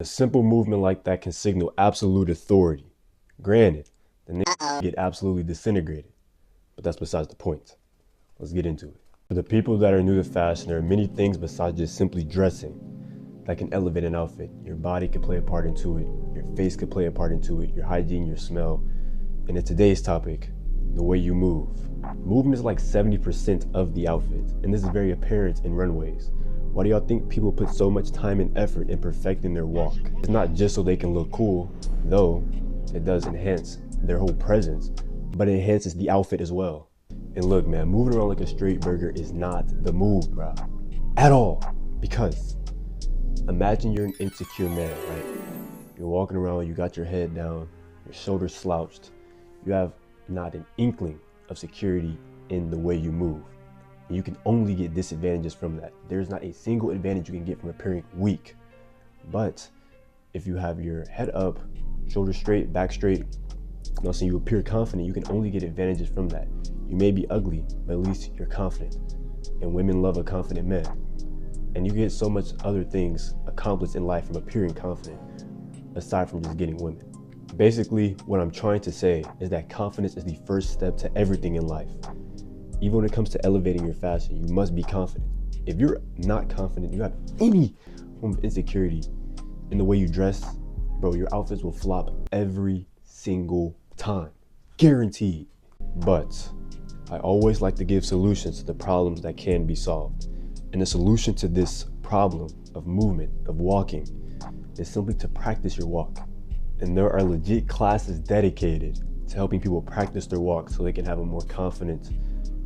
simple movement like that can signal absolute authority. Granted, the nigga get absolutely disintegrated, but that's besides the point. Let's get into it. For the people that are new to fashion, there are many things besides just simply dressing that can elevate an outfit. Your body could play a part into it, your face could play a part into it, your hygiene, your smell. And in today's topic, the way you move. Movement is like 70% of the outfit, and this is very apparent in runways. Why do y'all think people put so much time and effort in perfecting their walk? It's not just so they can look cool, though it does enhance their whole presence, but it enhances the outfit as well. And look, man, moving around like a straight burger is not the move, bro, at all. Because imagine you're an insecure man, right? You're walking around, you got your head down, your shoulders slouched, you have not an inkling of security in the way you move. And you can only get disadvantages from that. There's not a single advantage you can get from appearing weak. But if you have your head up, shoulders straight, back straight, you appear confident, you can only get advantages from that. You may be ugly, but at least you're confident. And women love a confident man. And you get so much other things accomplished in life from appearing confident, aside from just getting women. Basically, what I'm trying to say is that confidence is the first step to everything in life. Even when it comes to elevating your fashion, you must be confident. If you're not confident, you have any form of insecurity in the way you dress, bro, your outfits will flop every single time. Guaranteed. But I always like to give solutions to the problems that can be solved. And the solution to this problem of movement, of walking, is simply to practice your walk. And there are legit classes dedicated to helping people practice their walk so they can have a more confident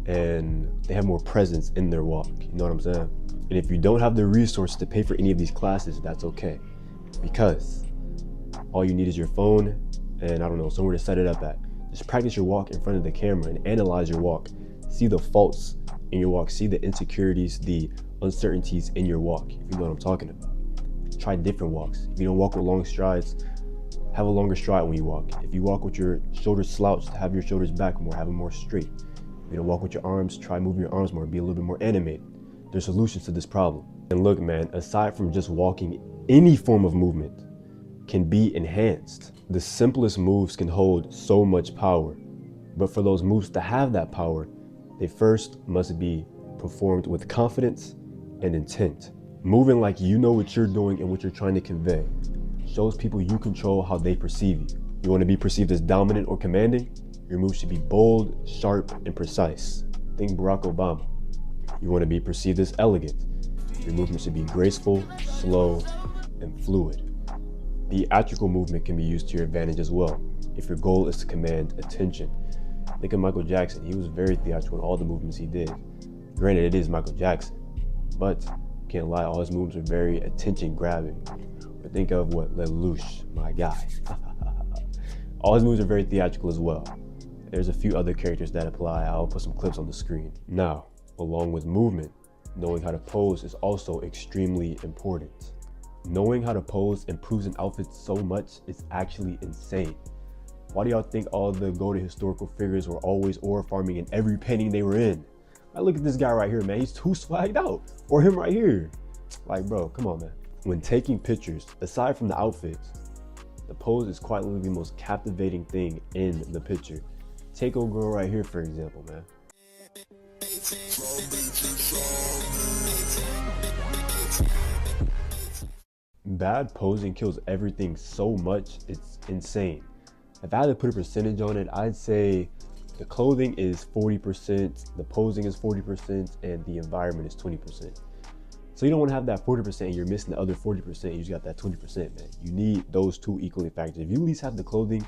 and they have more presence in their walk. You know what I'm saying? And if you don't have the resources to pay for any of these classes, that's okay. Because all you need is your phone and, I don't know, somewhere to set it up at. Just practice your walk in front of the camera and analyze your walk. See the faults in your walk, see the insecurities, the uncertainties in your walk, if you know what I'm talking about. Try different walks. If you don't walk with long strides, have a longer stride when you walk. If you walk with your shoulders slouched, have your shoulders back more, have them more straight. If you don't walk with your arms, try moving your arms more, be a little bit more animated. There's solutions to this problem. And look, man, aside from just walking, any form of movement can be enhanced. The simplest moves can hold so much power. But for those moves to have that power, they first must be performed with confidence and intent. Moving like you know what you're doing and what you're trying to convey shows people you control how they perceive you. You want to be perceived as dominant or commanding? Your moves should be bold, sharp, and precise. Think Barack Obama. You want to be perceived as elegant? Your movement should be graceful, slow, and fluid. Theatrical movement can be used to your advantage as well, if your goal is to command attention. Think of Michael Jackson. He was very theatrical in all the movements he did. Granted, it is Michael Jackson, but can't lie, all his moves are very attention-grabbing. But think of what Lelouch, my guy. All his moves are very theatrical as well. There's a few other characters that apply. I'll put some clips on the screen. Now, along with movement, knowing how to pose is also extremely important. Knowing how to pose improves an outfit so much, it's actually insane. Why do y'all think all the go-to historical figures were always aura farming in every painting they were in? Like, look at this guy right here, man. He's too swagged out. Or him right here. Like, bro, come on, man. When taking pictures, aside from the outfits, the pose is quite literally the most captivating thing in the picture. Take old girl right here, for example, man. Bad posing kills everything so much, it's insane. If I had to put a percentage on it, I'd say the clothing is 40%, the posing is 40%, and the environment is 20%. So you don't want to have that 40% and you're missing the other 40%, you just got that 20%, man. You need those two equally factors. If you at least have the clothing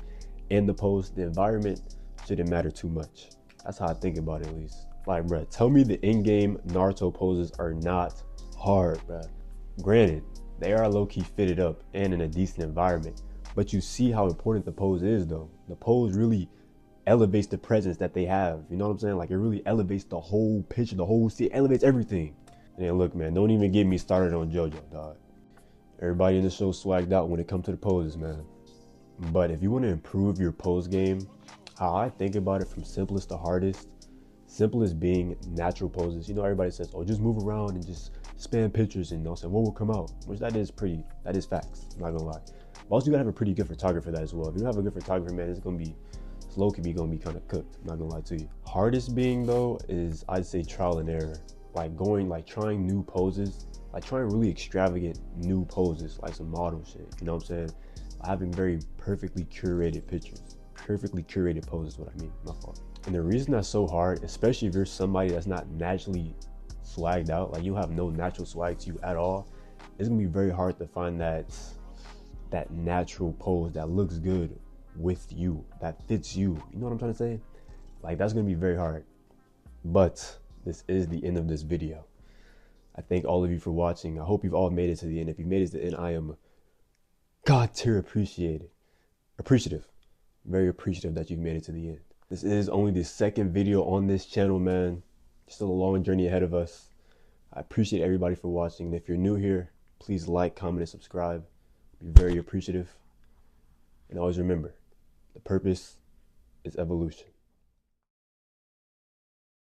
and the pose, the environment shouldn't matter too much. That's how I think about it, at least. Like, bruh, tell me the in-game Naruto poses are not hard, bruh. Granted, they are low-key fitted up and in a decent environment, but you see how important the pose is, though. The pose really elevates the presence that they have. You know what I'm saying? Like, it really elevates the whole picture, the whole scene, elevates everything. And look, man, don't even get me started on JoJo, dog. Everybody in the show swagged out when it comes to the poses, man. But if you want to improve your pose game, how I think about it from simplest to hardest, simplest being natural poses. You know, everybody says, oh, just move around and just spam pictures and they'll say what will come out, which that is facts, I'm not gonna lie. But also you gotta have a pretty good photographer for that as well. If you don't have a good photographer, man, it's low key gonna be kind of cooked, I'm not gonna lie to you. Hardest being though is, I'd say, trial and error. Like trying new poses, like trying really extravagant new poses, like some model shit, you know what I'm saying? Having very perfectly curated pictures, perfectly curated poses, what I mean, my fault. And the reason that's so hard, especially if you're somebody that's not naturally swagged out, like you have no natural swag to you at all, it's gonna be very hard to find that natural pose that looks good with you, that fits you. You know what I'm trying to say? Like that's gonna be very hard. But this is the end of this video. I thank all of you for watching. I hope you've all made it to the end. If you made it to the end, I am God tier appreciative, very appreciative that you've made it to the end. This is only the second video on this channel, man. Still a long journey ahead of us. I appreciate everybody for watching. And if you're new here, please like, comment, and subscribe. Be very appreciative. And always remember, the purpose is evolution.